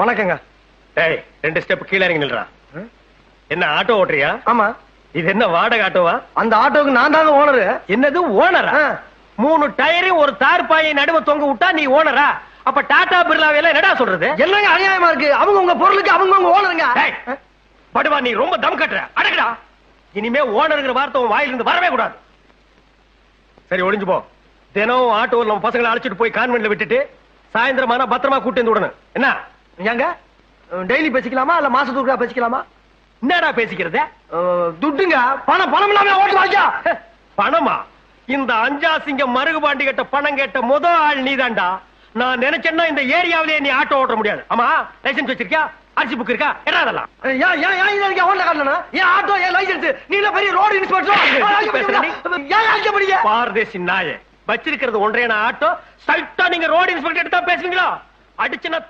வணக்கங்க. டேய் 2 ஸ்டெப் கீழ இறங்கி நில்றா. என்ன ஆட்டோ ஓட்டுறியா? ஆமா. இது என்ன வாடகை ஆட்டோவா? அந்த ஆட்டோக்கு நான் தாங்க ஓனரு. என்னது ஓனரா? 3 டயரையும் ஒரு தார்பாயை நடுவ தொங்க விட்டா நீ ஓனரா? அப்ப டாடா பிர்லாவை எல்லாம் என்னடா சொல்றது? என்னங்க அநியாயமா இருக்கு? அவங்க உங்க பொருளுக்கு அவங்க உங்க ஓனருங்க. படுவா, நீ ரொம்ப தம் கட்டுற. அடக்குடா. இனிமே ஓனருங்கிற வார்த்தை உன் வாயிலிருந்து வரவே கூடாது. சரி, ஒளிஞ்சு போ. தினம் ஆட்டோவில் நம்ம பசங்களை அழைச்சிட்டு போய் கான்வென்ட்ல விட்டுட்டு சாயந்தரமான பத்திரமா கூட்டி வந்து விடணும். என்ன ஏங்க டெய்லி பேசிக்கலாமா இல்ல மாசத்துக்கு பேசிக்கலாமா? என்னடா பேசிக்கிறது? துட்டுங்க. பணம் இல்லாம ஓட்டு வாங்கியா? பணமா? இந்த அஞ்சாசிங்க மருகுபாண்டி கிட்ட பணம் கேட்ட முதல் ஆள் நீதான்டா. நான் நினைச்சேன்னா இந்த ஏரியாவிலேயே நீ ஆட்டோ ஓட்ட முடியாது. ஆமா, லைசென்ஸ் வச்சிருக்கியா? அரிசி புக் இருக்கா? என்ன அதெல்லாம்? ஆட்டோ லைசென்ஸ் நீ பெரிய ரோடு இன்ஸ்பெக்டர் பாரதேசி நாயே. வச்சிருக்கிறது ஒன்றே ஆட்டோ. சைட்டா நீங்க ரோடு இன்ஸ்பெக்டர் எடுத்தா பேசுவீங்களா? அடிச்சுன்னா